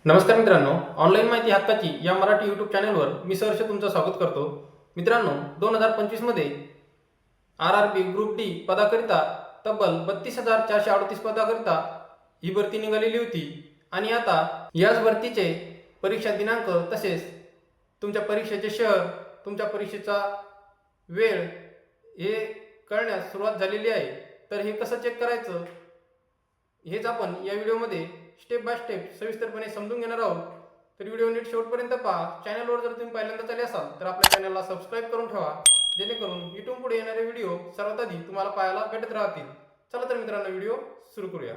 नमस्कार मित्रांनो, ऑनलाईन माहिती हक्काची या मराठी यूट्यूब चॅनलवर मी सहर्ष तुमचं स्वागत करतो. मित्रांनो, 2025 मध्ये RRB ग्रुप डी पदाकरिता तब्बल 32,438 पदाकरिता ही भरती निघालेली होती आणि आता याच भरतीचे परीक्षा दिनांक तसेच तुमच्या परीक्षेचे शहर, तुमच्या परीक्षेचा वेळ हे कळण्यास सुरुवात झालेली आहे. तर हे कसं चेक करायचं हेच आपण या व्हिडिओमध्ये स्टेप बाय स्टेप सविस्तरपणे समजून घेणार आहोत. तर व्हिडिओ नीट शेवटपर्यंत पहा. चॅनलवर जर तुम्ही पहिल्यांदा आले असाल तर आपल्या चॅनलला सबस्क्राईब करून ठेवा, जेणेकरून इथून पुढे येणारे व्हिडिओ सर्वात आधी तुम्हाला पाहायला भेटत राहतील. चला तर मित्रांनो, व्हिडिओ सुरू करूया.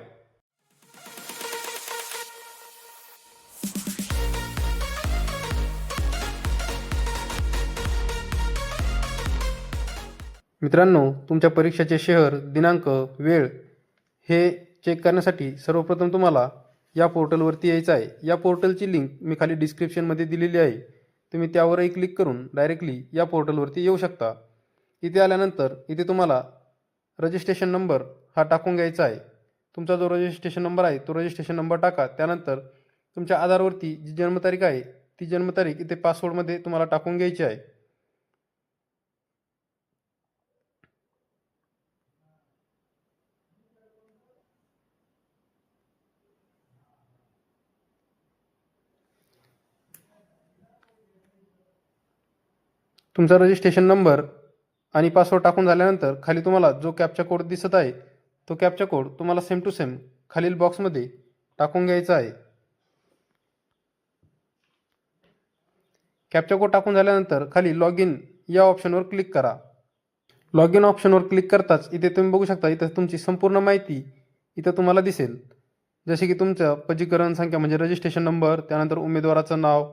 मित्रांनो, तुमच्या परीक्षेचे शहर, दिनांक, वेळ हे चेक करण्यासाठी सर्वप्रथम तुम्हाला या पोर्टलवरती यायचं आहे. या पोर्टलची लिंक मी खाली डिस्क्रिप्शनमध्ये दिलेली आहे. तुम्ही त्यावरही क्लिक करून डायरेक्टली या पोर्टलवरती येऊ शकता. इथे आल्यानंतर इथे तुम्हाला रजिस्ट्रेशन नंबर हा टाकून घ्यायचा आहे. तुमचा जो रजिस्ट्रेशन नंबर आहे तो रजिस्ट्रेशन नंबर टाका. त्यानंतर तुमच्या आधारवरती जी जन्मतारीख आहे ती जन्मतारीख इथे पासवर्डमध्ये तुम्हाला टाकून घ्यायची आहे. तुमचा रजिस्ट्रेशन नंबर आणि पासवर्ड टाकून झाल्यानंतर खाली तुम्हाला जो कॅप्चा कोड दिसत आहे तो कॅप्चा कोड तुम्हाला सेम टू सेम खालील बॉक्समध्ये टाकून घ्यायचा आहे. कॅप्चा कोड टाकून झाल्यानंतर खाली लॉग इन या ऑप्शनवर क्लिक करा. लॉग इन ऑप्शनवर क्लिक करताच इथे तुम्ही बघू शकता, इथं तुमची संपूर्ण माहिती इथं तुम्हाला दिसेल. जसे की तुमचं पंजीकरण संख्या म्हणजे रजिस्ट्रेशन नंबर, त्यानंतर उमेदवाराचं नाव,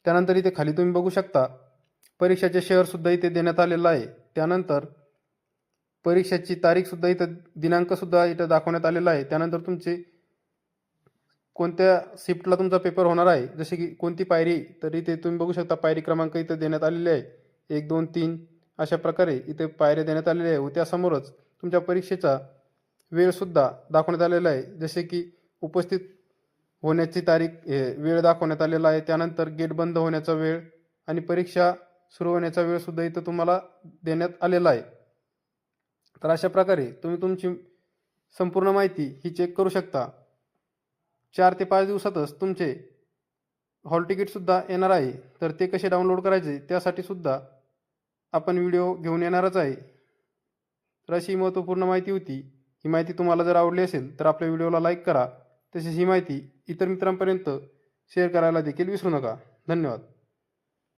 त्यानंतर इथे खाली तुम्ही बघू शकता परीक्षेचे शहरसुद्धा इथे देण्यात आलेलं आहे. त्यानंतर परीक्षेची तारीखसुद्धा इथं, दिनांकसुद्धा इथं दाखवण्यात आलेला आहे. त्यानंतर तुमचे कोणत्या शिफ्टला तुमचा पेपर होणार आहे, जसे की कोणती पायरी, तर इथे तुम्ही बघू शकता पायरी क्रमांक इथं देण्यात आलेले आहे. 1, 2, 3 अशा प्रकारे इथे पायऱ्या देण्यात आलेल्या आहे. व त्यासमोरच तुमच्या परीक्षेचा वेळसुद्धा दाखवण्यात आलेला आहे. जसे की उपस्थित होण्याची तारीख, वेळ दाखवण्यात आलेला आहे. त्यानंतर गेट बंद होण्याचा वेळ आणि परीक्षा सुरू होण्याचा वेळसुद्धा इथं तुम्हाला देण्यात आलेला आहे. तर अशा प्रकारे तुम्ही तुमची संपूर्ण माहिती ही चेक करू शकता. 4 ते 5 दिवसातच तुमचे हॉल तिकीटसुद्धा येणार आहे. तर ते कसे डाउनलोड करायचे त्यासाठी सुद्धा आपण व्हिडिओ घेऊन येणारच आहे. तर अशी महत्त्वपूर्ण माहिती होती. ही माहिती तुम्हाला जर आवडली असेल तर आपल्या व्हिडिओला लाईक करा. तसेच ही माहिती इतर मित्रांपर्यंत शेअर करायला देखील विसरू नका. धन्यवाद.